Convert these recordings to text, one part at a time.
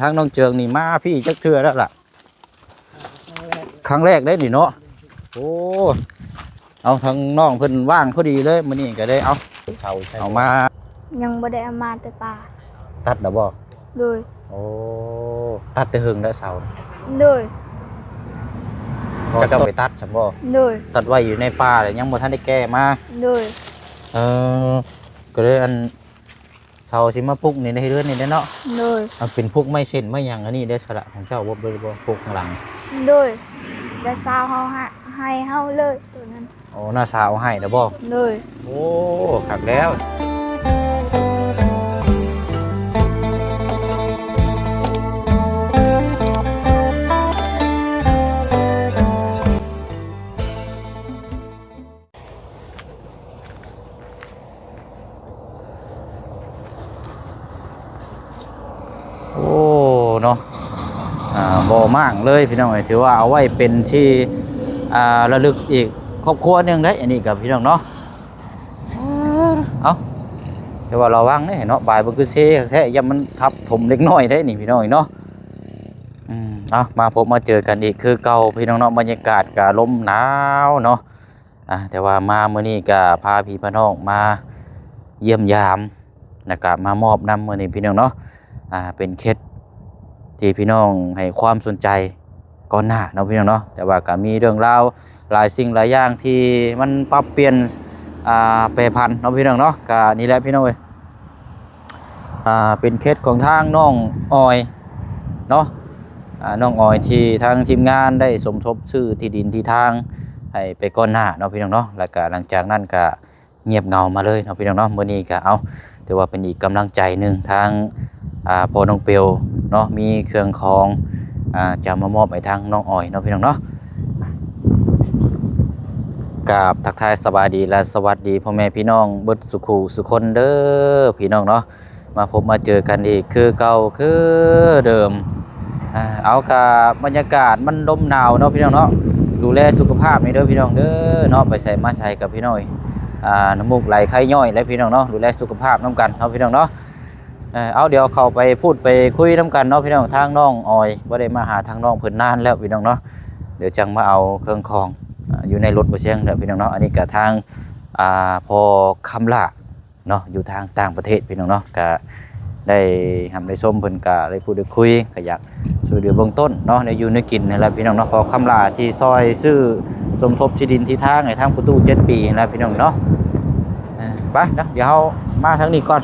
ทางน้องเจิงนี่มาพี่จักเทื่อแล้วล่ะครั้งแรกได้ดิเนาะโอ้เอาทางน้องเพิ่นว่างพอดีเลยมื้อนี้ก็ได้เอามายังบ่ได้เอามาแต่ป่าตัดดอกบ่เลยโอ้ตัดแต่หึงแล้วเสาเลยจะไปตัดซั่นบ่เลยตัดไว้อยู่ในป่าแต่ยังบ่ทันได้แก้มาเลยก็เลยอันเสาสิมาปลุกนี่ในเรือนนี่เนาะเลยมันเป็นพวกไม้เส้นไม้หยังอันนี้ได้สละของเจ้าบ่ปลูกข้างหลังเลยแต่สาวเฮาให้เฮาเลยตัวนั้นโอ้น่าสาวให้เด้อบ่เลยโอ้คักแล้วโอ้เนาะบ่มากเลยพี่น้องถือว่าเอาไว้เป็นที่ระลึกอีกครอบครัวนึงได้อันนี้กับพี่น้องเนาะเอาแต่ว่าเราวางได้เนาะบ่ายมันคือเซ่แท้ย่ามันทับถมเล็กน้อยได้นี่พี่น้องเนาะเอามาพบมาเจอกันอีกคือเก่าพี่น้องเนาะบรรยากาศก็ลมหนาวเนาะแต่ว่ามามื้อนี้ก็พาพี่พน้องมาเยี่ยมยามนะครับมามอบนำมื้อนี้พี่น้องเนาะเป็นเคสที่พี่น้องให้ความสนใจก่อนหน้าเนาะพี่น้องเนาะแต่ว่าก็มีเรื่องราวหลายสิ่งหลายอย่างที่มันปรับเปลี่ยนแปรผันเนาะพี่น้องเนาะก็นี่แหละพี่น้องเอ้ยเป็นเคสของทางน้องออยเนาะน้องออยที่ทางทีมงานได้สมทบซื้อที่ดินที่ทางให้ไปก่อนหน้าเนาะพี่น้องเนาะแล้วก็หลังจากนั้นก็เงียบเงามาเลยเนาะพี่น้องเนาะมื้อนี้ก็เอาถือว่าเป็นอีกกำลังใจหนึ่งทางพอน้องเปียวเนาะมีเครื่องของจะมามอบให้ทางน้องออยเนาะพี่น้องเนาะกับทักทายสบายดีและสวัสดีพ่อแม่พี่น้องเบิดสุขสุคนเด้อพี่น้องเนาะมาพบมาเจอกันอีกคือเก่าคือเดิมเอากับบรรยากาศมันลมหนาวเนาะพี่น้องเนาะดูแลสุขภาพนี่เด้อพี่น้องเด้อเนาะไปใส่มาใส่กับพี่น้อยน้ำมูกไหลไข้ย่อยและพี่น้องเนาะดูแลสุขภาพน้ำกันเนาะพี่น้องเนาะเอาเดี๋ยวเข้าไปพูดไปคุยน้ำกันเนาะพี่น้องทางน้องออยว่าได้มาหาทางน้องเพิ่นนานแล้วพี่น้องเนาะเดี๋ยวจังมาเอาเครื่องของอยู่ในรถบ่เชียงเด้อพี่น้องเนาะอันนี้ก็ทางพอคำละเนาะอยู่ทางต่างประเทศพี่น้องเนาะก็ได้ทำได้ส้มเพิ่นก็ได้พูดได้คุยก็อยากช่วยเหลือเบื้องต้นเนาะในอยู่ในกินนี่แหละพี่น้องเนาะพอคำละที่ซอยซื้อสมทบที่ดินที่ทางในทางประตู7 ปีนะพี่น้องเนาะไปนะเดี๋ยวเรามาทางนี้ก่อน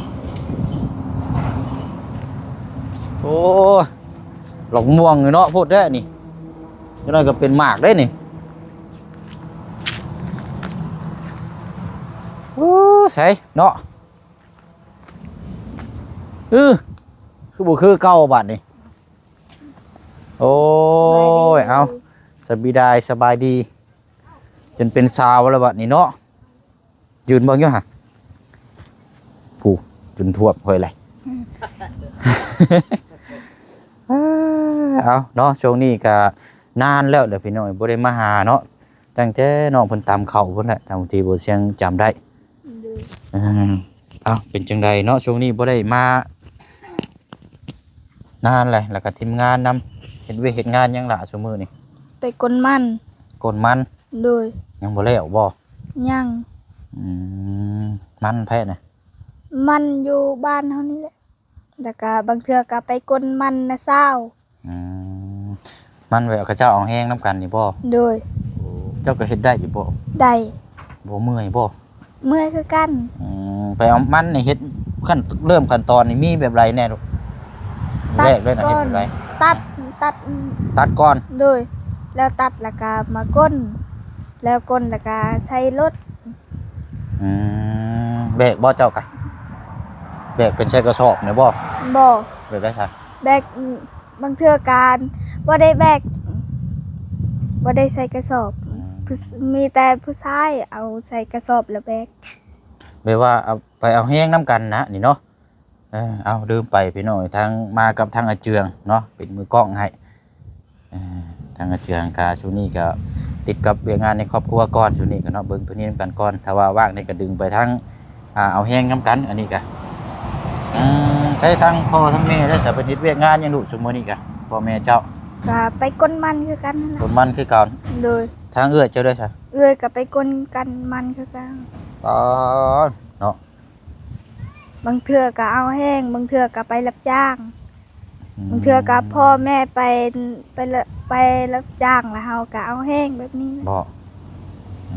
โอ้หลงม่วงเนาะพูดได้นี่นี่น้อยก็เป็นหมากได้นี่โอ้ใช่เนาะคือบุคือเก้าบาทนี่โอ้ยเอาสบายดีจนเป็นสาวแล้วบาทนี่เนาะยืนเบิ่งอยู่ฮะผู้จนท่วมเฮ้ยไรเอาเนาะช่วงนี้ก็นานแล้วเดี๋ยวพี่น้อยบ่ได้มาหาเนาะตั้งแต่น้องเพิ่นตามเข่าเพิ่นแหละทางทีบ่เสียงจำได้เอาเป็นจังใดเนาะช่วงนี้บ่ได้มานานเลยแล้วก็ทีมงานนำเฮ็ดงานยังล่ะซุมื้อนี่ไปกลมันเลยยังบ่แล้วบ่ยังมันแพ้น่ะมันอยู่บ้านเฮานี่แหละแล้วก็บางเทื่อก็ไปกลมันนะเช้ามันไว้เขาเจ้าเอาแห้งน้ำกันนี่บ่โดยเจ้าก็เฮ็ดได้อยู่บ่ได้บ่เมื่อยบ่เมื่อยคือกันไปเอามันนี่เฮ็ดเริ่มขั้นตอนนี่มีแบบไรแน่ลูกแรกเลยนะเฮ็ดแบบไรตัดก่อนโดยแล้วตัดแล้วก็มาก้นแล้วก้นแล้วก็ใช้รถแบกบ่เจ้ากะแบกเป็นใช้กระสอบเนี่ยบ่แบกได้ใช่แบกบางเทื่อการว่าได้แบกว่าได้ใส่กระสอบมีแต่ผู้ชายเอาใส่กระสอบแล้วแบกว่าเอาไปเอาแห้งน้ำกันนะนี่เนาะเอาลืมไปพี่น้อยทางมากับทางอาเจืองเนาะเป็นมือกล้องให้ทางอาเจืองกาช่วงนี้ก็ติดกับเรื่องงานในครอบครัวก่อนช่วงนี้ก็เนาะเบิ่งตัวนี้กันก่อนถ้าว่าว่างนี่ก็ดึงไปทั้งเอาแห้งน้ำกันอันนี้ก็ ใช้ทั้งพ่อทั้งแม่ได้สิเป็นเฮ็ดเวียกงานหยังดุซุมื้อนี้กะพ่อแม่เจ้า ก็ไปก้นมันคือกันนั่นแห ค ละ นมันคือเก่า โดย ทางเอื้อยเจ้าด้วยซะ เอื้อยก็ไปก้นกันมันคือกัน อ๋อเนาะ บางเทื่อก็เอาแห้งบางเทื่อก็ไปรับจ้างบางเทื่อก็พ่อแม่ไปรับจ้างแล้วเฮาก็เอาแห้งแบบนี้ บ่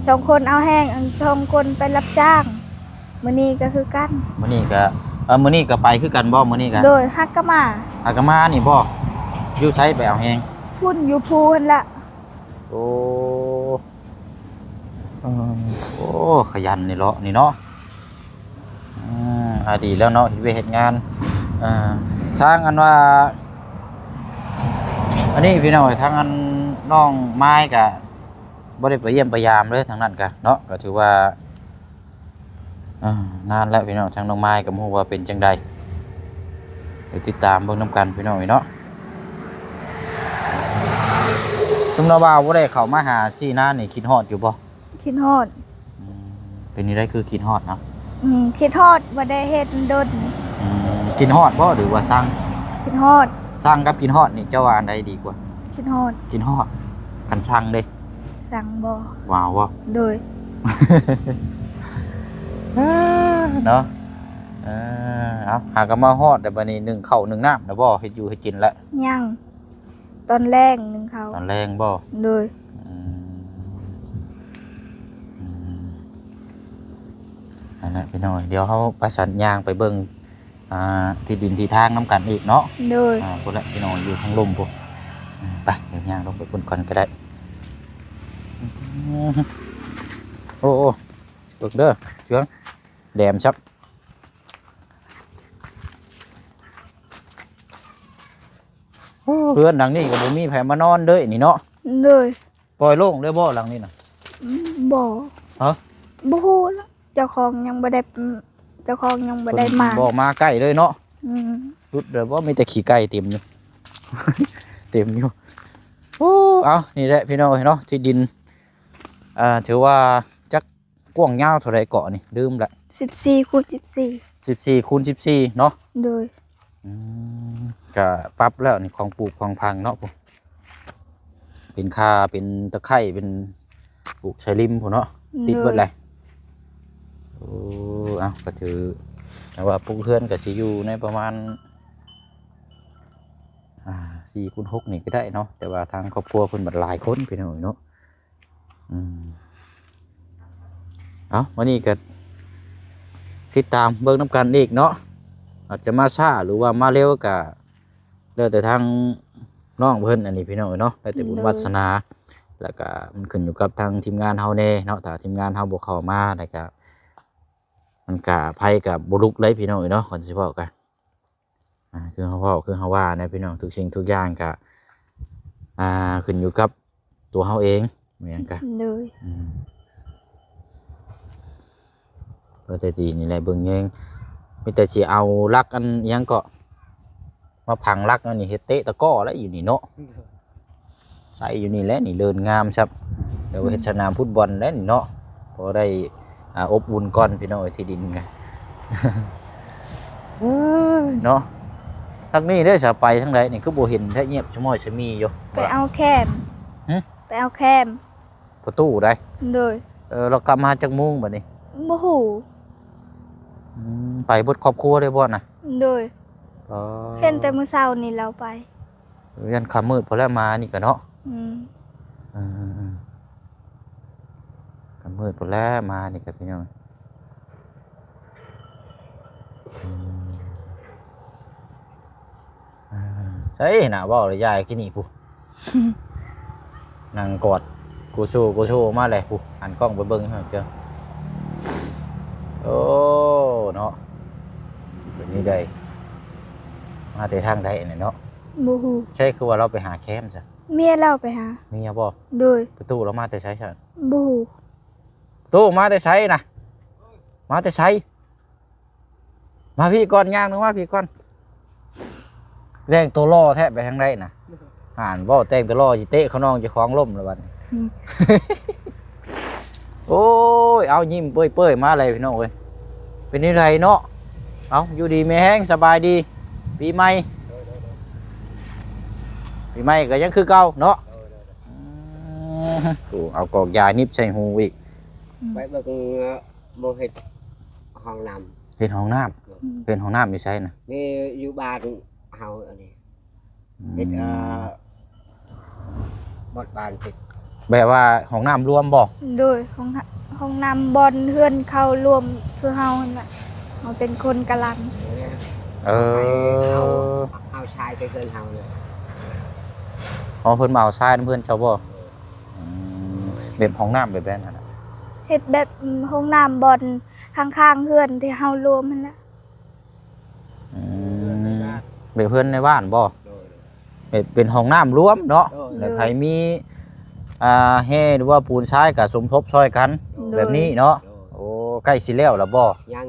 สองคนเอาแห้งอันสองคนไปรับจ้างมื้อนี้ก็คือกัน มื้อนี้ก็มื้อนี้ก็ไปคือกันบ่มื้อนี้ก็ โดยฮักก็มา อากามานี่บ่อยู่ไสไปเอาแฮง พุ่นอยู่ภูหั่นละ โอ้โอ้ขยันนี่เนาะนี่เนาะดีแล้วเนาะเฮ็ดเวยกเฮ็ดงานทางอันว่าอันนี้พี่น้องทางอันน้องไม้ก็บ่ได้ไปเยี่ยมไปยามเลยทางนั้นก็เนาะก็ถือว่านานแล้วพี่น้องทางน้องไม้ก็บ่ฮู้ว่าเป็นจังใดเดี๋ยวติดตามเบิ่งนํกันพี่น้องเนาะซุมนาบ่าวบ่ได้เข้ามาหาซี่นานี่คิดฮอดอยู่บ่ คิดฮอด เป็นนี่ได้คือคิดฮอดเนาะ คิดฮอดบ่ได้เฮ็ดดน กินฮอดบ่หรือว่าสั่ง คิดฮอด สั่งกับกินฮอดนี่เจ้าว่าอันใดดีกว่า คิดฮอด กินฮอดกันสั่งเด้ สั่งบ่ ว้าวบ่ โดย เนาะเอาหากันมาฮอดแต่บัดนี้นึ่งข้าวนึ่งน้ำนะบ่เฮ็ดอยู่เฮ็ดกินแล้ว ยังตอนแรกหนึงเขา ตอนแรงบ่ โดย อันนั้นพี่น้อยเดี๋ยวเฮาประสานยางไปเบิ่งที่ดินที่ทางนํกันอีกเนาะ โดย พุ่นละพี่น้อยอยู่ทางลมพุ่นไปเดี๋ยวยางลงไปพุ่นก่อนก็ได้โอ้เบิ่งเด้อเชืองแดมชับเพื่อนหลังนี้ก็บ่มีไผมานอนเด้อนี่เนาะ โดย ปล่อยโล่งเด้อบ่หลังนี้น่ะ บ่ ฮะ บ่ฮู้แล้วเจ้าของยังบ่ได้เจ้าของยังบ่ได้มา บ่มาใกล้เลยเนาะ อืม รุดเด้อบ่มีแต่ขี้ไก่เต็มอยู่ เต็มอยู่โอ้เอานี่แหละพี่น้องเนาะที่ดินถือว่าจักกว้างยาวเท่าไรเกาะนี่ลืมละ 14คูณ14 14คูณ14เนาะ โดย ก็ปรับแล้วนี่ของปลูกของพังเนาะผมเป็นค่าเป็นตะไคร้เป็นปลูกชายริมผมเนาะติดเบิดเลยโอ้เอาก็ถือแต่ว่าปลูกเฮือนกับซียูในประมาณ4คูณ6นี่ก็ได้เนาะแต่ว่าทางครอบครัวเพิ่นบัดหลายคนพี่น้องเนาะเอาวันนี้ก็ติดตามเบิ่งน้ำกันอีกเนาะอาจจะมาช้าหรือว่ามาเร็วก็แล้วแต่ทางน้องเพิ่นอันนี้พี่น้องเนาะแล้วแต่บุญวาสนาแล้วก็มันขึ้นอยู่กับทางทีมงานเฮาแน่เนาะถ้าทีมงานเฮาบ่เข้ามาแล้วก็มันก็ภัยกับบ่ลุกเลยพี่น้องเนาะคนสิเว้ากันคือเฮาเว้าคือเฮาว่านะพี่น้องทุกสิ่งทุกอย่างก็ขึ้นอยู่กับตัวเฮาเองเหมือนกัน โดย ก็แต่ดีนี่แหละเบิ่งแยงมีแต่สิเอาลักอันหยังก็มาพังลักอันนี้เฮ็ดเตะตะก้อแล้วอยู่นี่เนาะใส่อยู่นี่แหละนี่เดินงามครับเดี๋ยวเฮ็ดสนามฟุตบอลแล้วนี่เนาะพอได้อบอุ่นก่อนพี่น้องที่ดินไง เนาะทางนี้เด้อจะไปทางใดนี่คือบ่เห็นแท้เงียบชะม้อยชะมีอยู่ ไปเอาแคม ไปเอาแคม ประตูได้ โดย เรากลับมาจากมุ้งบัดนี้ บ่ฮู้ ไปเบิดครอบครัวได้บ่น่ะ โดยเห็นแต่มื้อเช้านี่เราไป ยันค่ำมืดพอแล้วมานี่ก็เนาะค่ำมืดพอแล้วมานี่ก็พี่น้องใช่น่ะเว้าเลยยายกินนี่ปุ๊ นั่งกอดกูโชว์มาเลยปุ๊หันกล้องไปเบิ่งให้เจ้าโอ้เนาะแบบนี้ได้มาแต่ทางใดเนี่ยเนาะ บ่ฮู้ ใช่คือว่าเราไปหาแคมป์ซะ เมียเราไปหา มีอะบ่ โดย ประตูเรามาแต่ใช้ฉัน บ่ฮู้ ตู้มาแต่ใช้นะมาแต่ใช้มาพี่ก่อนย่างนึงมาพี่ก่อนแรงตัวล่อแทบไปทางใดน่ะอ่านบ่แต่งตัวล่อจิเตะเขาน้องจะคล้องล่มแล้วบัด โอ้ยเอายิ้มเปื่อยๆมาเลยพี่น้องเอ้ยเป็นนี่ไรเนาะ เอาอยู่ดีมีแห้งสบายดีปีใหม่ปีใหม่ก็ยังคือเก่าเนาะโอ้เอากอกยานิบใส่หูอีก ไปเบิ่งโมเห็ดห้องน้ เป็นห้องน้ำเป็นห้องน้ำอยู่ใช่นะ ำนี่อยู่บ้านเฮาอันนี้เห็ดบดบ้านเห็ด แบบว่าห้องน้ำรวมบ่ โดยห้องน้ำบอลเฮือนเข้ารวมคือเฮาน่ะเฮาเป็นคนกะลัน เออ เอาชายไปเกินเฮาเลย อ๋อเพิ่นมาเอาทรายน้ำเพิ่นเจ้าบ่แบบห้องน้ำแบบนั้นน่ะ เฮ็ดแบบห้องน้ำบอลข้างๆเฮือนที่เฮารวมนั่นแหละ แบบเพิ่นในบ้านบ่ โดย แบบเป็นห้องน้ำรวมเนาะ โดย แล้วใครมีเฮหรือว่าปูนทรายก็สมทบช่วยกัน แบบนี้เนาะโอ้ใกล้สิแล้วล่ะบ่ ยัง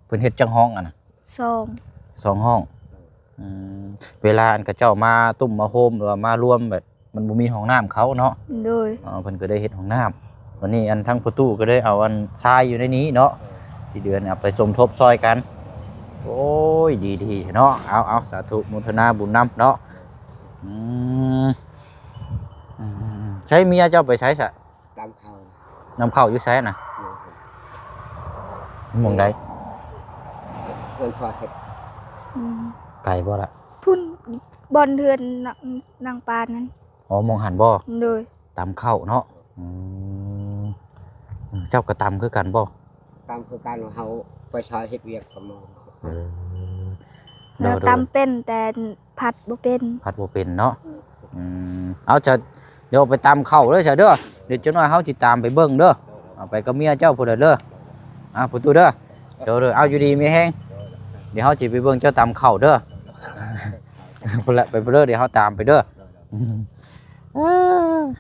เพิ่นเฮ็ดจังห้องอ่ะนะ 2 2ห้องเวลาอันเขาเจ้ามาตุ้มมาโฮมหรือว่ามารวมแบบมันบ่มีห้องน้ำเขาเนาะ โดย เพิ่นก็ได้เฮ็ดห้องน้ำวันนี้อันทั้งประตูก็ได้เอาอันทรายอยู่ในนี้เนาะที่เดือนเอาไปสมทบช่วยกันโอ้ยดีๆเนาะเอาสาธุโมทนาบุญนำเนาะใช้เมียเจ้าไปใช้ซะ ตามเขา นำเข้าอยู่ใช้น่ะหม่องใด เพื่อนพอเห็ด อืม ไกลบ่ล่ะ พุ่นบอลเฮือนนางปานนั้น อ๋อมองหันบ่ โดย ตำเข้าเนาะเจ้าก็ตำคือกันบ่ ตามคือการของเฮาไปชอยเห็ดเวียกกับหมอ แล้วตำเป็นแต่ผัดบ่เป็น พัดบ่เป็นเนาะเอาจะเดี๋ยวไปตำเข้าเด้อจ้ะเด้อเดี๋ยวจังหน่อยเฮาสิตามไปเบิ่งเด้อเอาไปกับเมียเจ้าพุ่นเด้อพุ่นตู้เด้อเดี๋ยวเอาอยู่ดีมีแฮงเดี๋ยวเฮาสิไปเบิ่งเจ้าตำเข้าเด้อพุ่นละไปเด้อเดี๋ยวเฮาตามไปเด้อ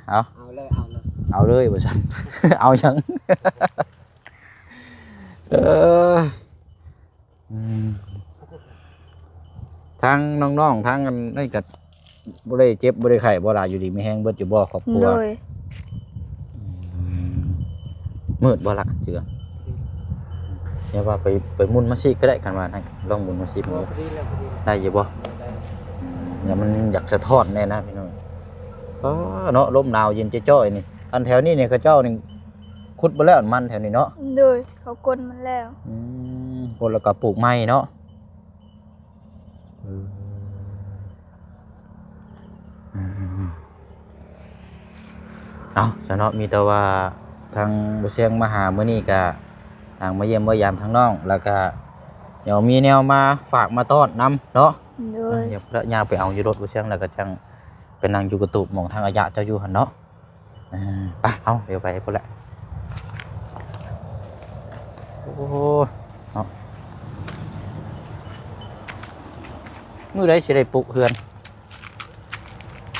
เอา เอาเลย เอาเลยบ่ซั่น เอาหยังทางน้องๆทางกันนี่ก็บ่ได้เจ็บบ่ได้ไข้บ่ล่ะอยู่ดีมีแฮงเบิดอยู่บ่ครอบครัว โดย มืดบ่ล่ะเจืออย่าว่าไปมุนมาซิก็ได้คันว่านั่นลองมุนมาซิมันได้อยู่บ่อย่ามันอยากสะท้อนแน่นะพี่น้องเนาะลมหนาวเย็นจ้อยๆนี่อันแถวนี้เนี่ยเขาเจ้านี่ขุดบ่แล้วมันแถวนี้เนาะ โดยเขากลมันแล้ว คนแล้วก็ปลูกไม้เนาะเอาซะเนาะมีแต่ว่าทางบ่เสียงมาหามื้อนี้ก็ทางมาเยี่ยมมายามทางน้องแล้วก็เดี๋ยวมีแนวมาฝากมาต้อนนำเนาะ โดย เดี๋ยวพระยาไปเอาอยู่รถบ่เสียงแล้วก็จังเป็นนางอยู่กระตูบหม่องทางอายะเจ้าอยู่หั่นเนาะไปเอาเดี๋ยวไปพุ่นแหละโอ้เนาะมื้อใดสิได้ปลุกเฮือน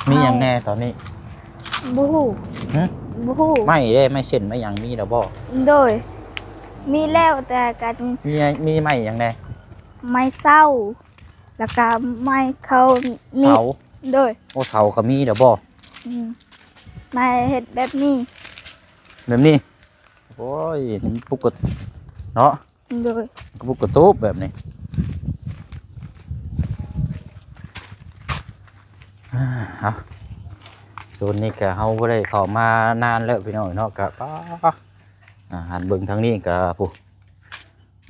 มีหยังแน่ตอนนี้ บ่ฮู้ หึ บ่ฮู้ ไม่เด้ไม่เส้นไม่หยังมีแล้วบ่ โดย มีแล้วแต่กัน มีไม่หยังแน่ ไม้เศร้า แล้วก็ไม้เขามี เสา โดย โอ้เสาก็มีแล้วบ่ ไม้เฮ็ดแบบนี้ แบบนี้โอ้ยนี่มันปลุกกดเนาะ โดย ปลุกกระตูบแบบนี้เอาโซนนี้ก็เฮาบ่ได้เข้ามานานแล้วพี่น้องเนาะก็หันเบิ่งทางนี้ก็ผู้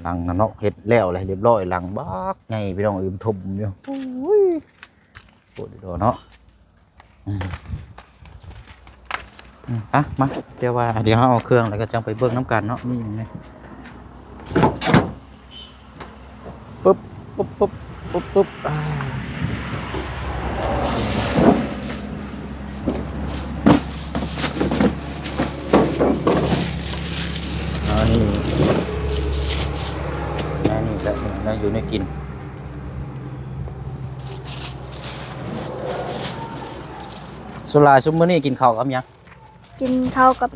หลังนั่นเนาะเฮ็ดแล้วอะไรเรียบร้อยหลังบักใหญ่พี่น้องอึมทุ่มอยู่โอ้ยโคตรดีเนาะมาเดี๋ยวเฮาเอาเครื่องแล้วก็จังไปเบิ่งน้ำกันเนาะนี่ยังไงปุ๊บนี่แหละนั่นอยู่ในกินสุราซุมมื้อนี้กินข้าวกับหยัง กินข้าวกับ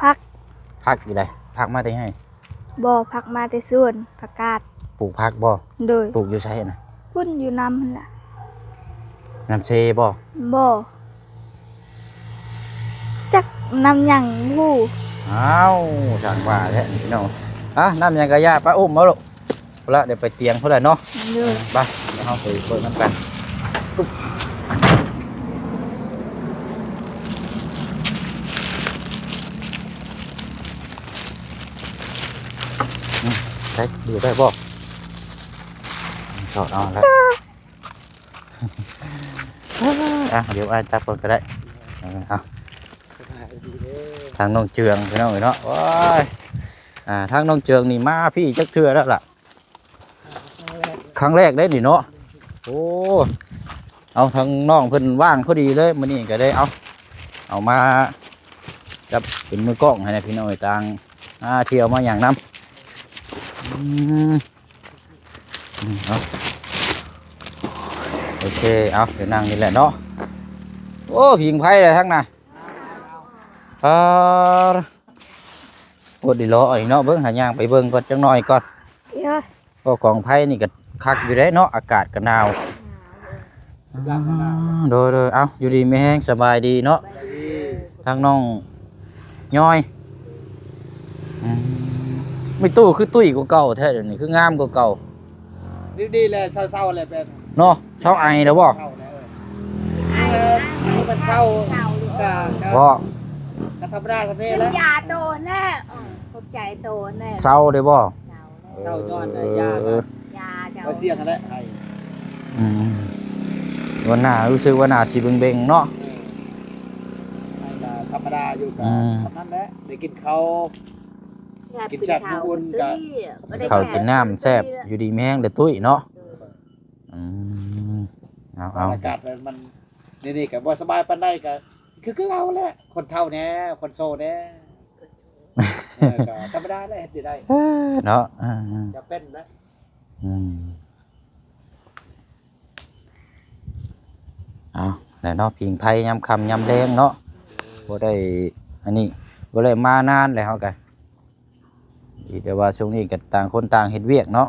ผักอยู่ใดผักมาได้ให้ บ่ผักมาแต่สวนผักกาด ปลูกผักบ่ โดย ปลูกอยู่ไสน่ะ พุ่นอยู่นำหั่นล่ะ น้ำเซบ่ บ่จักน้ำหยังฮู้ อ้าวสั่งว่าแล้วพี่น้องน้ำหยังกะยาป้าอุ้มมาลูก พุ่นละเดี๋ยวไปเตียงพุ่นละเนาะ เลย ไปเดี๋ยวเฮาไปเบิ่งนำกันปุ๊บได้ดูได้บ่สอดเอาแล้วอ่ะเดี๋ยวอ้ายจับก่อนก็ได้เอา สบายดีเด้อ ทางน้องเจืองพี่น้องเอ้ยเนาะว้ายทางน้องเจืองนี่มาพี่จักเทื่อแล้วล่ะครั้งแรกได้นี่เนาะโอ้เอาทางน้องเพิ่นว่างพอดีเลยมื้อนี้ก็ได้เอามาจับเป็นมือกล้องให้นะพี่น้องเอ้ยต่างเที่ยวมาอย่างนำเอาโอเคเอาเดี๋ยวนั่งนี่แหละเนาะโอ้ผิงไผเลยทั้งน่ะโอ้ดีล้อไอ้เนาะเบิ่งหาย่างไปเบิ่งก่อนจังหน่อยก่อน เยอะ ก็กองไผ่นี่ก็คักอยู่ได้เนาะอากาศก็หนาวโดยเอาอยู่ดีไม่แห้งสบายดีเนาะทางน้องย้อยไม่ตู้คือตุ้ยกว่าเก่าแท้เดี๋ยวนี้คืองามกว่าเก่า ดีๆเลยเศร้าๆเลยเป็น เนาะเช้าไอแล้วบ่ เศร้าแล้วมันเศร้าก็ บ่ ธรรมดาทำนี่แล้ว ยาโตแน่ขอบใจโตแน่ เช้าได้บ่ เศร้าย้อนเลยยา ยาเจ้า เอาเสียงกันแล้วไอ้ วันหน้ารู้สึกว่าหน้าสิเบ่งๆเนาะ ธรรมดาอยู่กับทำนั้นแหละได้กินเขา กินแซ่บอุ่นๆกะ ข้าวกินน้ำแซ่บอยู่ดีไม่แห้งเด้อตุ้ยเนาะเอา อากาศมันนี่กับว่าสบายปานได้ก็คือเราแหละคนเท่าเนี้ยคนโซเนี้ยก็ธรรมดาเลยเห็นได้ เนาะ จะเป็นนะ เอาแล้วเนาะพิงไผ่ยำคำยำแดงเนาะบ่ได้อันนี้บ่ได้มานานแล้วกันแต่ว่าช่วงนี้ก็ต่างคนต่างเฮ็ดเวียกเนาะ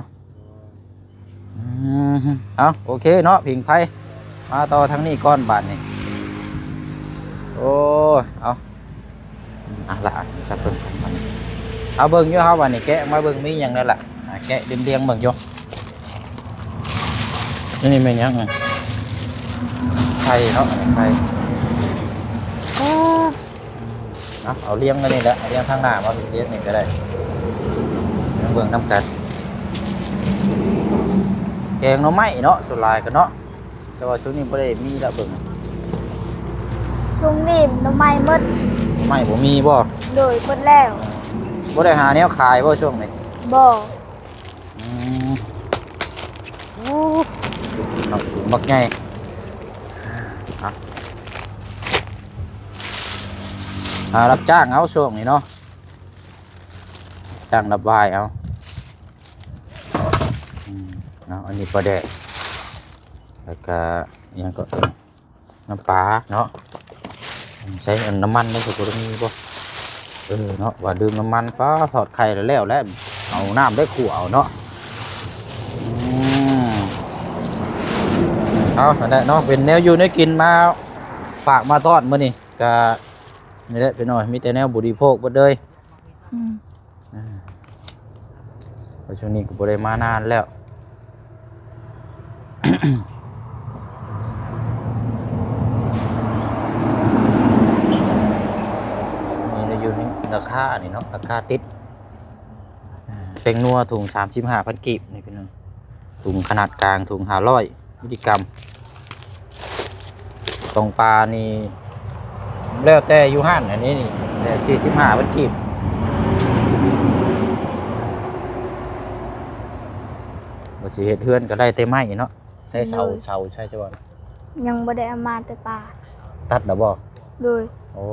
เอาโอเคเนาะพิงไผ่มาต่อทางนี้ก้อนบาทนี่โอ้เอาละสักเพิ่นเอาเบิ่งอยู่เฮาวันนี้แกะมาเบิ่งมีหยังนั่นล่ะแกะเรียงๆเบิ่งอยู่นี่แม่นหยังไข่เนาะไข่เอาเลี้ยงกันนี่แหละเลี้ยงข้างหน้ามาเลี้ยงนี่ก็ได้เบิ่งน้ำกันแกงหน่อไม้เนาะสุดลายกันเนาะแต่ว่าช่วงนี้บ่ได้มีละเบิ่ง ช่วงนี้น้ำไม้มด ไม้บ่มีบ่ โดยคนแล้ว บ่ได้หาแนวขายบ่ช่วงนี้ บ่ เอาถุงบักใหญ่รับจ้างเอาช่วงนี้เนาะจ้างรับบายเอาอันนี้ปลาแดกแล้วก็ยังก็น้ำปลาเนาะใช้น้ำมันได้สุดก็มีบ่เนาะว่าดื่มน้ำมันป้าถอดไข่แล้วเอาน้ำได้ขั่วเอาเนาะเอาได้เนาะเป็นแนวอยู่ในกินมาฝากมาต้อนมื้อนี้ก็นี่แหละไปหน่อยมีแต่แนวบริโภคหมดเลยช่วงนี้ก็บ่ได้มานานแล้ว นี่เราอยู่นี่ราคาอันนี้เนาะราคาติดเป็นนัวถุง35,000กีบนี่พี่น้องถุงขนาดกลางถุง500มิลลิกรัมตรงปลานี่แล้วแต่อยู่ห้านอันนี้นี่แต่45,000กีบบ่สิเฮ็ดเฮือนก็ได้แต่ไม้เนาะใช้เสาใช้จังหวะ ยังบ่ได้เอามาแต่ป่า ตัดแล้วบ่ โดย โอ้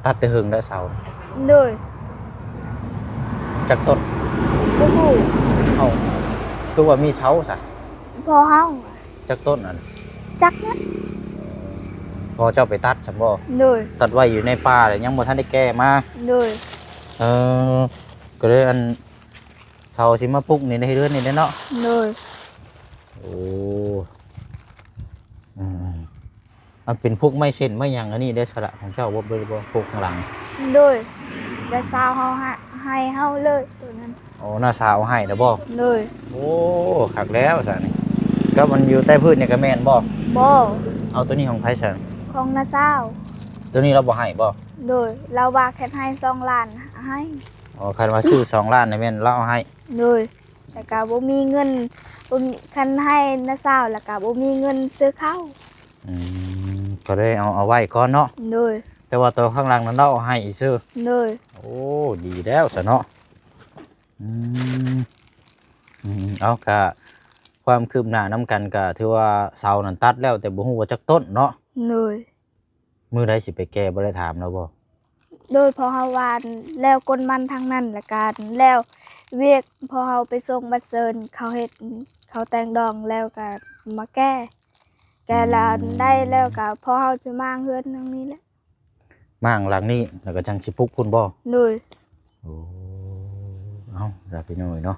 ตัดแต่หึงได้เสา โดย จากต้น โอ้โห เอ้าคือว่ามีเสาซะ พอเฮา จากต้นนั่น จักนะ พอเจ้าไปตัดซั่นบ่ โดย ตัดไว้อยู่ในป่าแต่ยังบ่ทันได้แก้มา โดย ก็เลยอันเสาสิมาปลุกนี่ในเรือนนี่เนาะ โดย โอ้มันเป็นพวกไม้เส้นไม้หยังอันนี้ได้สละของเจ้าบ่พวกข้างหลัง โดยแต่สาวเฮา ให้เฮาเลยตัวนั้น โอ้น้าสาวให้นะบ่ เลย โอ้คักแล้วซะนี่ก็มันอยู่ใต้พื้นนี่ก็แม่นบ่ บ่ เอาตัวนี้ของไผซะ ของน้าสาว ตัวนี้เราบ่ให้บ่ เลยเราว่าแค่ให้2ล้านให้ อ๋อคันว่าซื้อ2ล้านนี่แม่นเราเอาให้ เลยแต่ก็บ่มีเงินบ่มีคันให้น้าสาวแล้วก็บ่มีเงินซื้อข้าว ก็เลยเอาไว้ก่อนเนาะ เลย แต่ว่าตัวข้างหล่างนั้นเราเอาให้อีกซื่อ เลย โอ้ดีแล้วซะเนาะเอากะความคืบหน้านํกันก็ถือว่าเสานั่นตัดแล้วแต่บ่ฮู้ว่าจักต้นเนาะ เลย มื้อใดสิไปแก้บ่ได้ถามแล้วบ่ โดยพอเฮาวานแล้วก้นมันทางนั้นละกันแล้วเวียกพอเฮาไปส่งบัดเซินเขาเฮ็ดเขาแต่งดองแล้วก็มาแก้แล้วได้แล้วก็พอเฮาจะมางเฮือนตรงนี้แหละ มางหลังนี้แล้วก็จังสิปลุกพุ่นบ่ เลย โอ้เอาล่ะพี่น้อยเนาะ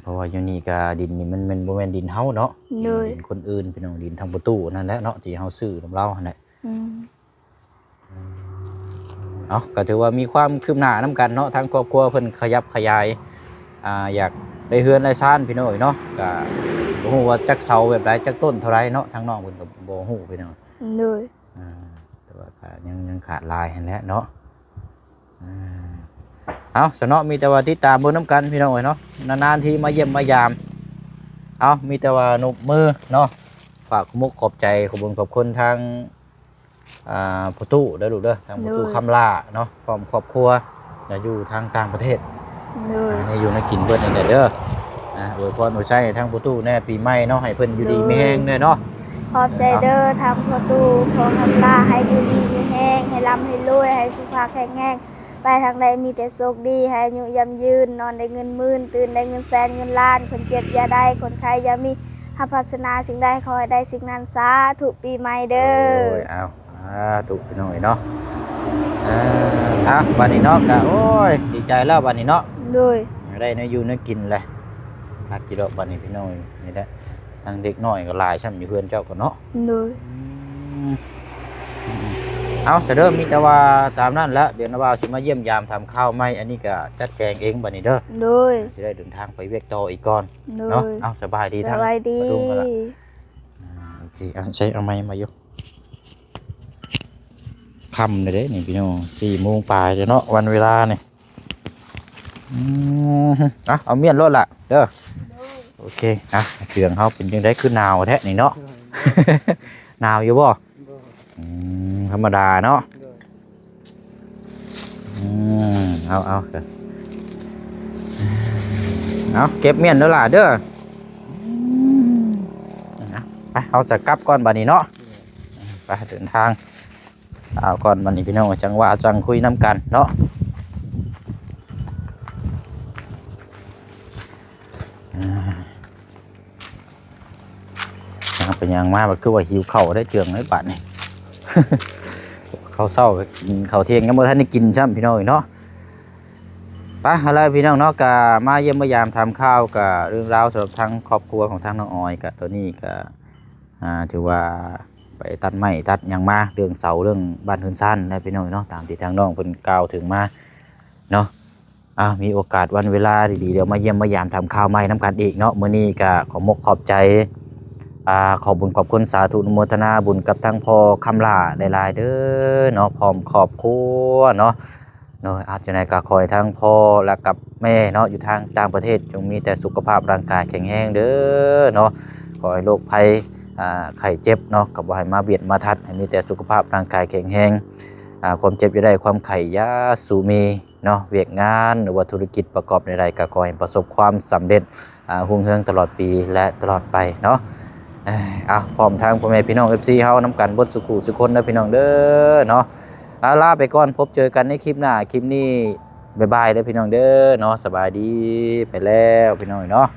เพราะว่าอยู่นี่ก็ดินนี่มันบ่แม่นดินเฮาเนาะ เลย ดินคนอื่นพี่น้องดินทางประตูนั่นแหละเนาะที่เฮาซื้อนํเราหั่นแหละ อืม เอาก็ถือว่ามีความคืบหน้านํกันเนาะทางครอบครัวเพิ่นขยับขยายอยากได้เฮือนได้ซ่านพี่น้อยเนาะก็บ่ฮู้ว่าจักเสาแบบใดจักต้นเท่าไรเนาะทางน้องเพิ่นก็บ่ฮู้พี่น้อย เลย แต่ว่าก็ยังขาดลายหั่นแหละเนาะเอาซะเนาะมีแต่ว่าติดตามเบิ่งนํกันพี่น้อยเนาะนานๆทีมาเยี่ยมมายามเอามีแต่ว่านุบมือเนาะฝากมุกขอบใจขอบคุณขอบคุณทางประตูเด้อลูกเด้อทางประตูคำลาเนาะพร้อมครอบครัวอยู่ทางต่างประเทศ เลย ในอยู่ในกินเบิดนั่นแหละเด้ออวยพรอวยใช้ทางประตูแน่ปีใหม่เนาะให้เพิ่นอยู่ดีมีแฮงเด้อเนาะ ขอบใจเด้อทำประตูของทำลาให้อยู่ดีมีแห้งให้ร่ำให้รวยให้สุขภาพแข็งแรงไปทางใดมีแต่โชคดีให้อายุยำยืนนอนได้เงินหมื่นตื่นได้เงินแสนเงินล้านคนเจ็บอย่าได้คนไข้อย่ามีหาพัฒนาสิ่งใดขอให้ได้สิ่งนั้นสาธุปีใหม่เด้อ โอ้ยเอาตุไปหน่อยเนาะบัดนี้เนาะก็โอ้ยดีใจแล้วบัดนี้เนาะ เลย ได้เนื้ออยู่เนื้อกินเลยทักกี่ดอกบัดนี้พี่น้อยนี่แหละทางเด็กน้อยก็หลายช่ำอยู่เพื่อนเจ้าก็เนาะ เลย เอาเสด็จมีแต่ว่าตามนั้นแล้วเดี๋ยวนะว่าสิมาเยี่ยมยามทำข้าวไหมอันนี้ก็จัดแจงเองบัดนี้เด้อ เลย สิได้เดินทางไปเวียกต่ออีกก่อน เล เนาะ ย เอาสบายดี ส ทั้ง บายดี ประดุมกันละโอเคใช้เอาไม้มาอยู่ค่ำเลยเด้นี่พี่น้อง4 โมงปลายเนาะวันเวลาเนี่ยเอาเมียนรถละเด้อโอเคเสียงเขาเป็นยังได้คือหนาวแท้นี่เนาะ หนาวอยู่บ่ธรรมดาเนาะเอาเก็บเมียนแล้วล่ะเด้อไปเอาจะกลับก่อนบัดนี้เนาะไปเดินทางเอาก่อนบัดนี้พี่น้องจังว่าจังคุยน้ำกันเนาะเป็นยังมาแบบคือว่าหิวเข่าได้เจืองได้บัดนี่ ข้าวเศร้ากินข้าวเที่ยงยังบ่ทันได้กินซ้ำพี่น้องเนาะไปอะไรพี่น้องเนาะก็มาเยี่ยมมายามทำข้าวกับเรื่องราวสำหรับทั้งครอบครัวของทั้งน้องออยกับตัวนี้ก็ถือว่าไปตัดไม้ตัดอย่างมาเรื่องเสาเรื่องบ้านเฮือนซ่านได้พี่น้องเนาะตามที่ทางน้องเพิ่นกล่าวถึงมาเนาะมีโอกาสวันเวลาดีๆเดี๋ยวมาเยี่ยมมายามทำข้าวใหม่น้ำกันอีกเนาะมื้อนี้ก็ขอมกขอบใจขอบบุญขอบคุณสาธุอนุโมทนาบุญกับทั้งพ่อคำลาหลายๆเด้อเนาะพร้อมครอบครัวเนาะอาจจะในก็คอยทั้งพ่อและกับแม่เนาะอยู่ทางต่างประเทศจงมีแต่สุขภาพร่างกายแข็งแรงเด้อเนาะขอให้โรคภัยไข้เจ็บเนาะกับว่าให้มาเบียดมาทัดให้มีแต่สุขภาพร่างกายแข็งแรงความเจ็บอย่าได้ความไข้ยาสูมีเนาะเวียกงานหรือว่าธุรกิจประกอบใดๆก็ขอให้ประสบความสำเร็จรุ่งเรืองตลอดปีและตลอดไปเนาะพร้อมทางพ่อแม่พี่น้อง FC เฮานำกันบดสุขุสุคนเด้อพี่น้องเด้อเนาะลาไปก่อนพบเจอกันในคลิปหน้าคลิปนี้บ๊ายบายเด้อพี่น้องเด้อเนาะสบายดีไปแล้วพี่น้องเนาะ